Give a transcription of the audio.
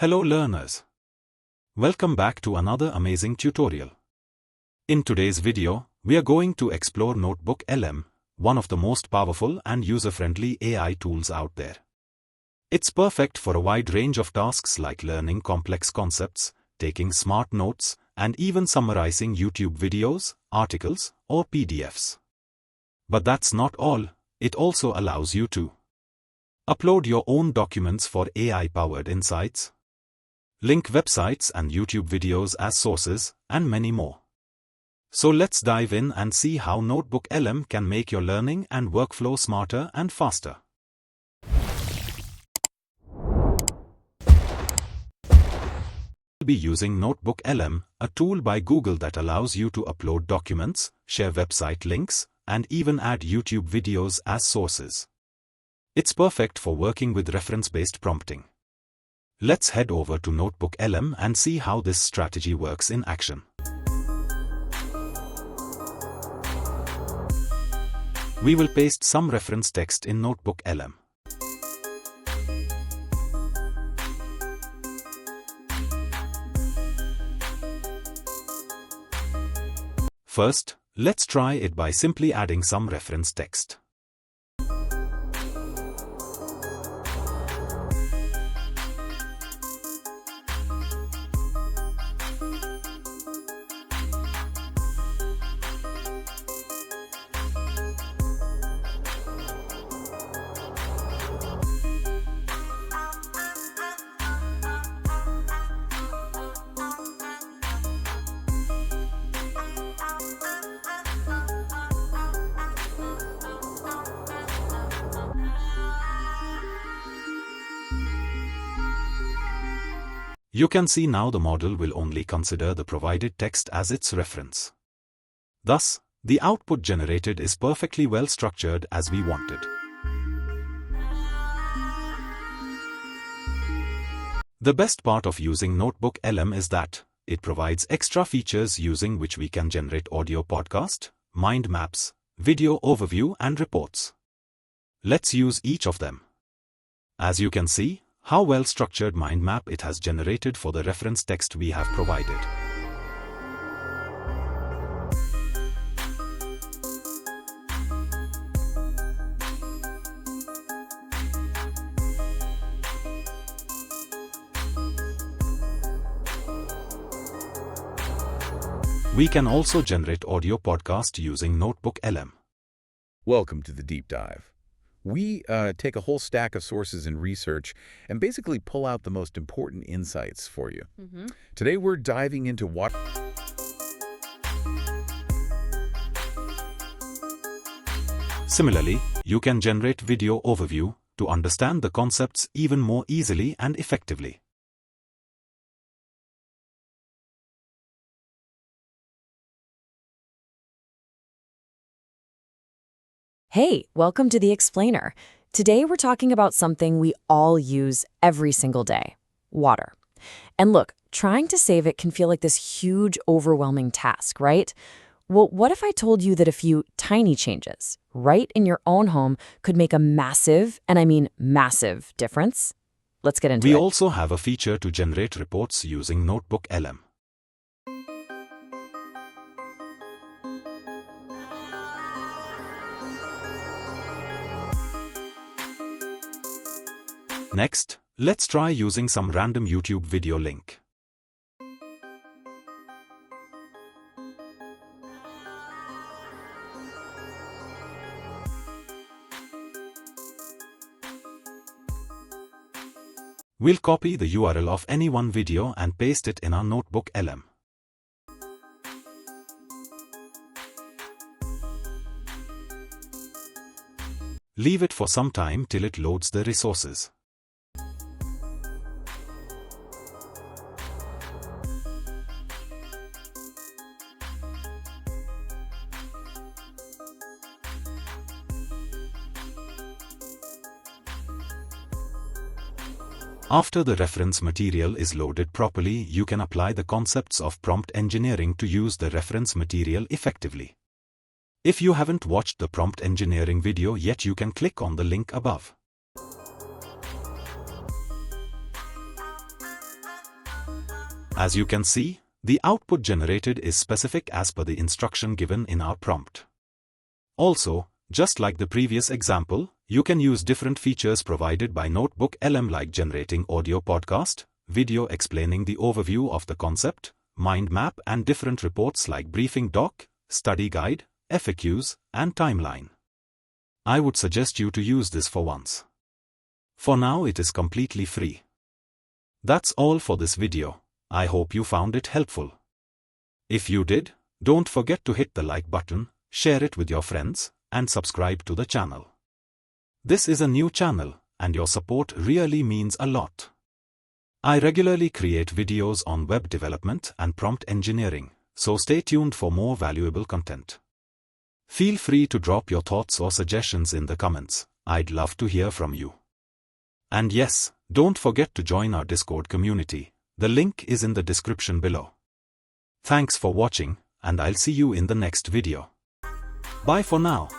Hello learners. Welcome back to another amazing tutorial. In today's video, we are going to explore Notebook LM, one of the most powerful and user-friendly AI tools out there. It's perfect for a wide range of tasks like learning complex concepts, taking smart notes, and even summarizing YouTube videos, articles, or PDFs. But that's not all, it also allows you to upload your own documents for AI-powered insights, link websites and YouTube videos as sources, and many more. So let's dive in and see how Notebook LM can make your learning and workflow smarter and faster. We'll be using Notebook LM, a tool by Google that allows you to upload documents, share website links, and even add YouTube videos as sources. It's perfect for working with reference-based prompting. Let's head over to Notebook LM and see how this strategy works in action. We will paste some reference text in Notebook LM. First, let's try it by simply adding some reference text. You can see now the model will only consider the provided text as its reference. Thus, the output generated is perfectly well structured as we wanted. The best part of using Notebook LM is that it provides extra features using which we can generate audio podcast, mind maps, video overview and reports. Let's use each of them. As you can see, how well-structured mind map it has generated for the reference text we have provided. We can also generate audio podcast using Notebook LM. Welcome to the deep dive. We take a whole stack of sources and research and basically pull out the most important insights for you. Today we're diving into what... Similarly, you can generate video overview to understand the concepts even more easily and effectively. Hey, welcome to The Explainer. Today we're talking about something we all use every single day, water. And look, trying to save it can feel like this huge, overwhelming task, right? Well, what if I told you that a few tiny changes, right in your own home, could make a massive, and I mean massive, difference? Let's get into it. We also have a feature to generate reports using Notebook LM. Next, let's try using some random YouTube video link. We'll copy the URL of any one video and paste it in our Notebook LM. Leave it for some time till it loads the resources. After the reference material is loaded properly, you can apply the concepts of prompt engineering to use the reference material effectively. If you haven't watched the prompt engineering video yet, you can click on the link above. As you can see, the output generated is specific as per the instruction given in our prompt. Also, just like the previous example, you can use different features provided by Notebook LM like generating audio podcast, video explaining the overview of the concept, mind map and different reports like briefing doc, study guide, FAQs, and timeline. I would suggest you to use this for once. For now it is completely free. That's all for this video. I hope you found it helpful. If you did, don't forget to hit the like button, share it with your friends, and subscribe to the channel. This is a new channel, and your support really means a lot. I regularly create videos on web development and prompt engineering, so stay tuned for more valuable content. Feel free to drop your thoughts or suggestions in the comments. I'd love to hear from you. And yes, don't forget to join our Discord community. The link is in the description below. Thanks for watching, and I'll see you in the next video. Bye for now.